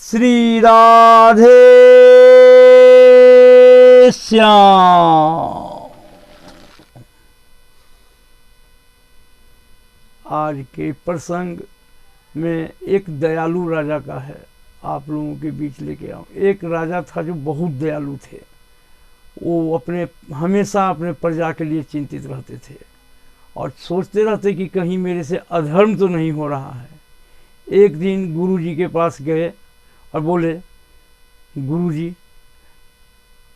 श्री राधे श्याम। आज के प्रसंग में एक दयालु राजा का है, आप लोगों के बीच लेके आऊँ। एक राजा था जो बहुत दयालु थे। वो हमेशा अपने प्रजा के लिए चिंतित रहते थे और सोचते रहते कि कहीं मेरे से अधर्म तो नहीं हो रहा है। एक दिन गुरु जी के पास गए और बोले, गुरु जी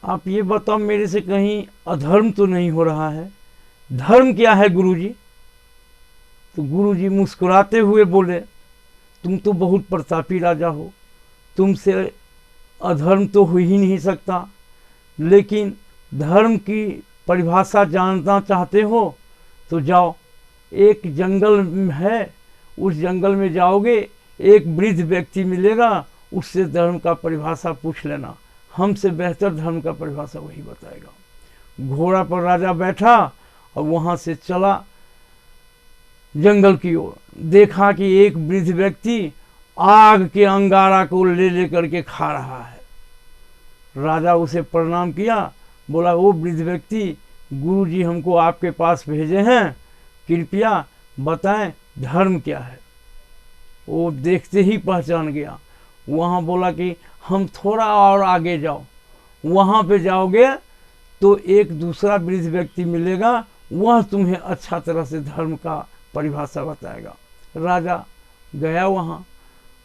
आप ये बताओ मेरे से कहीं अधर्म तो नहीं हो रहा है, धर्म क्या है गुरु जी? तो गुरु जी मुस्कुराते हुए बोले, तुम तो बहुत प्रतापी राजा हो, तुमसे अधर्म तो हो ही नहीं सकता, लेकिन धर्म की परिभाषा जानना चाहते हो तो जाओ, एक जंगल है, उस जंगल में जाओगे, एक वृद्ध व्यक्ति मिलेगा, उससे धर्म का परिभाषा पूछ लेना, हमसे बेहतर धर्म का परिभाषा वही बताएगा। घोड़ा पर राजा बैठा और वहाँ से चला जंगल की ओर। देखा कि एक वृद्ध व्यक्ति आग के अंगारा को ले करके खा रहा है। राजा उसे प्रणाम किया, बोला, वो वृद्ध व्यक्ति, गुरु जी हमको आपके पास भेजे हैं, कृपया बताएं धर्म क्या है। वो देखते ही पहचान गया। वहाँ बोला कि हम थोड़ा और आगे जाओ, वहाँ पे जाओगे तो एक दूसरा वृद्ध व्यक्ति मिलेगा, वह तुम्हें अच्छा तरह से धर्म का परिभाषा बताएगा। राजा गया वहाँ,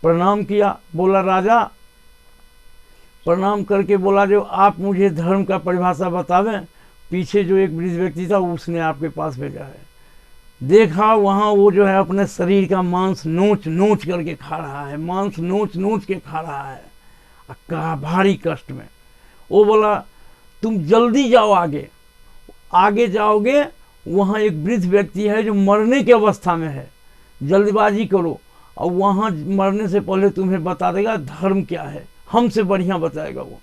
प्रणाम किया, बोला, राजा प्रणाम करके बोला, जो आप मुझे धर्म का परिभाषा बतावें। पीछे जो एक वृद्ध व्यक्ति था उसने आपके पास भेजा है। देखा वहाँ वो जो है अपने शरीर का मांस नोच नोच करके खा रहा है, मांस नोच नोच के खा रहा है, कहा भारी कष्ट में। वो बोला, तुम जल्दी जाओ, आगे आगे जाओगे, वहाँ एक वृद्ध व्यक्ति है जो मरने की अवस्था में है, जल्दबाजी करो, और वहाँ मरने से पहले तुम्हें बता देगा धर्म क्या है, हमसे बढ़िया बताएगा वो।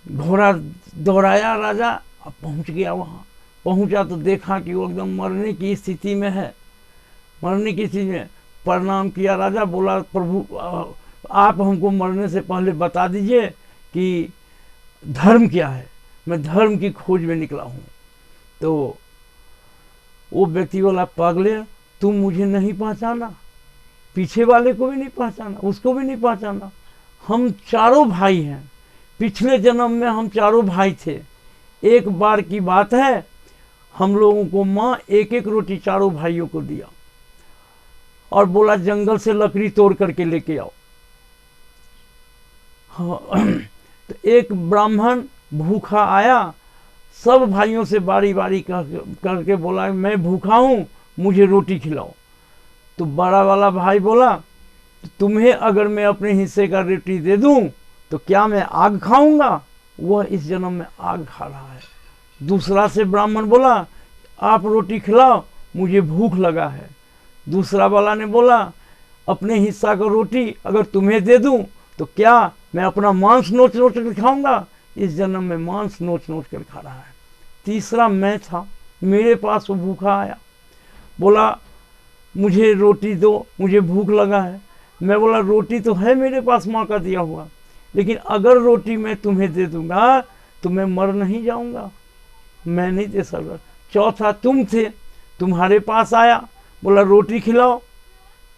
घोड़ा दौड़ाया राजा, अब पहुँच गया वहाँ। पहुंचा तो देखा कि वो एकदम मरने की स्थिति में है, मरने की स्थिति में। प्रणाम किया राजा, बोला, प्रभु आप हमको मरने से पहले बता दीजिए कि धर्म क्या है, मैं धर्म की खोज में निकला हूँ। तो वो व्यक्ति बोला, पागले, तुम मुझे नहीं पहचाना, पीछे वाले को भी नहीं पहचाना, उसको भी नहीं पहचाना, हम चारों भाई हैं, पिछले जन्म में हम चारों भाई थे। एक बार की बात है, हम लोगों को माँ एक एक रोटी चारों भाइयों को दिया और बोला जंगल से लकड़ी तोड़ करके लेके आओ। हाँ, तो एक ब्राह्मण भूखा आया, सब भाइयों से बारी बारी करके बोला, मैं भूखा हूँ, मुझे रोटी खिलाओ। तो बड़ा वाला भाई बोला, तुम्हें अगर मैं अपने हिस्से का रोटी दे दूँ तो क्या मैं आग खाऊंगा? वह इस जन्म में आग खा रहा है। दूसरा से ब्राह्मण बोला, आप रोटी खिलाओ, मुझे भूख लगा है। दूसरा वाला ने बोला, अपने हिस्सा का रोटी अगर तुम्हें दे दूं तो क्या मैं अपना मांस नोच नोच कर खाऊंगा? इस जन्म में मांस नोच नोच कर खा रहा है। तीसरा मैं था, मेरे पास वो भूखा आया, बोला मुझे रोटी दो, मुझे भूख लगा है। मैं बोला, रोटी तो है मेरे पास माँ का दिया हुआ, लेकिन अगर रोटी मैं तुम्हें दे दूंगा तो मैं मर नहीं जाऊंगा, मैं नहीं दे सकता। चौथा तुम थे, तुम्हारे पास आया, बोला रोटी खिलाओ,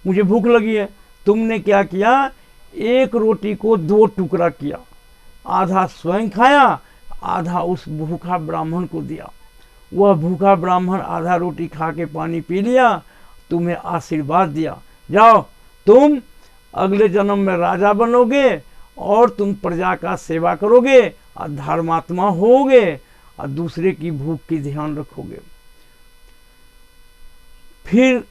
मुझे भूख लगी है। तुमने क्या किया, एक रोटी को दो टुकड़ा किया, आधा स्वयं खाया, आधा उस भूखा ब्राह्मण को दिया। वह भूखा ब्राह्मण आधा रोटी खा के पानी पी लिया, तुम्हें आशीर्वाद दिया, जाओ तुम अगले जन्म में राजा बनोगे और तुम प्रजा का सेवा करोगे और धर्मात्मा होगे और दूसरे की भूख की ध्यान रखोगे। फिर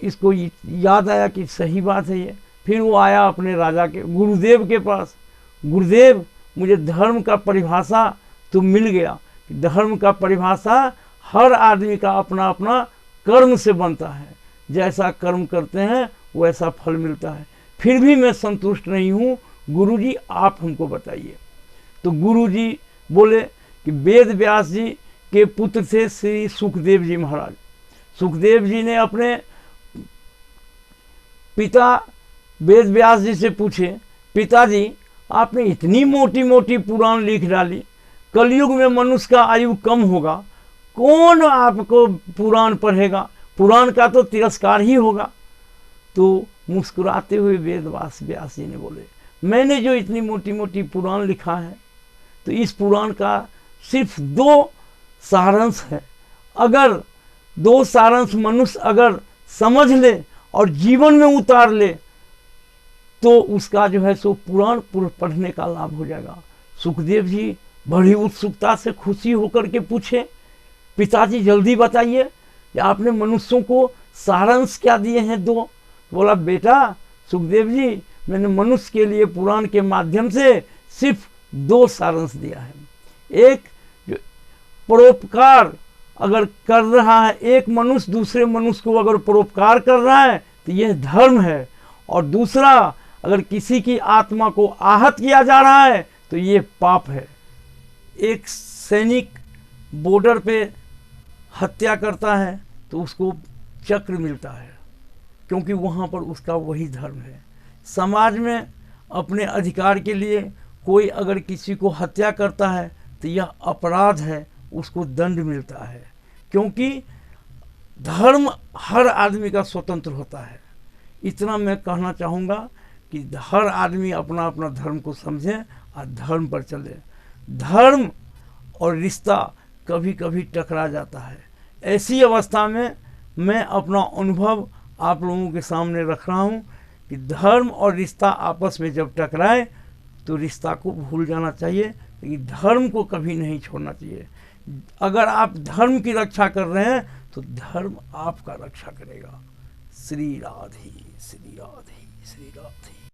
इसको याद आया कि सही बात है ये। फिर वो आया अपने राजा के गुरुदेव के पास, गुरुदेव मुझे धर्म का परिभाषा तो मिल गया। धर्म का परिभाषा हर आदमी का अपना अपना कर्म से बनता है, जैसा कर्म करते हैं वैसा फल मिलता है। फिर भी मैं संतुष्ट नहीं हूँ, गुरुजी आप हमको बताइए। तो गुरुजी बोले कि वेद व्यास जी के पुत्र थे श्री सुखदेव जी महाराज। सुखदेव जी ने अपने पिता वेद व्यास जी से पूछे, पिताजी आपने इतनी मोटी मोटी पुराण लिख डाली, कलयुग में मनुष्य का आयु कम होगा, कौन आपको पुराण पढ़ेगा, पुराण का तो तिरस्कार ही होगा। तो मुस्कुराते हुए वेद व्यास जी ने बोले, मैंने जो इतनी मोटी मोटी पुराण लिखा है, तो इस पुराण का सिर्फ 2 सारांश है। अगर 2 सारांश मनुष्य अगर समझ ले और जीवन में उतार ले, तो उसका जो है सो पुराण पढ़ने का लाभ हो जाएगा। सुखदेव जी बड़ी उत्सुकता से खुशी होकर के पूछे, पिताजी जल्दी बताइए कि आपने मनुष्यों को सारांश क्या दिए हैं 2? बोला, बेटा सुखदेव जी, मैंने मनुष्य के लिए पुराण के माध्यम से सिर्फ 2 सारांश दिया है। एक, जो परोपकार अगर कर रहा है, एक मनुष्य दूसरे मनुष्य को अगर परोपकार कर रहा है तो यह धर्म है, और दूसरा, अगर किसी की आत्मा को आहत किया जा रहा है तो ये पाप है। एक सैनिक बॉर्डर पे हत्या करता है तो उसको चक्र मिलता है, क्योंकि वहाँ पर उसका वही धर्म है। समाज में अपने अधिकार के लिए कोई अगर किसी को हत्या करता है तो यह अपराध है, उसको दंड मिलता है, क्योंकि धर्म हर आदमी का स्वतंत्र होता है। इतना मैं कहना चाहूँगा कि हर आदमी अपना अपना धर्म को समझे और धर्म पर चले। धर्म और रिश्ता कभी कभी टकरा जाता है। ऐसी अवस्था में मैं अपना अनुभव आप लोगों के सामने रख रहा हूँ कि धर्म और रिश्ता आपस में जब टकराए तो रिश्ता को भूल जाना चाहिए, लेकिन धर्म को कभी नहीं छोड़ना चाहिए। अगर आप धर्म की रक्षा कर रहे हैं तो धर्म आपका रक्षा करेगा। श्री राधे श्री राधे श्री राधे।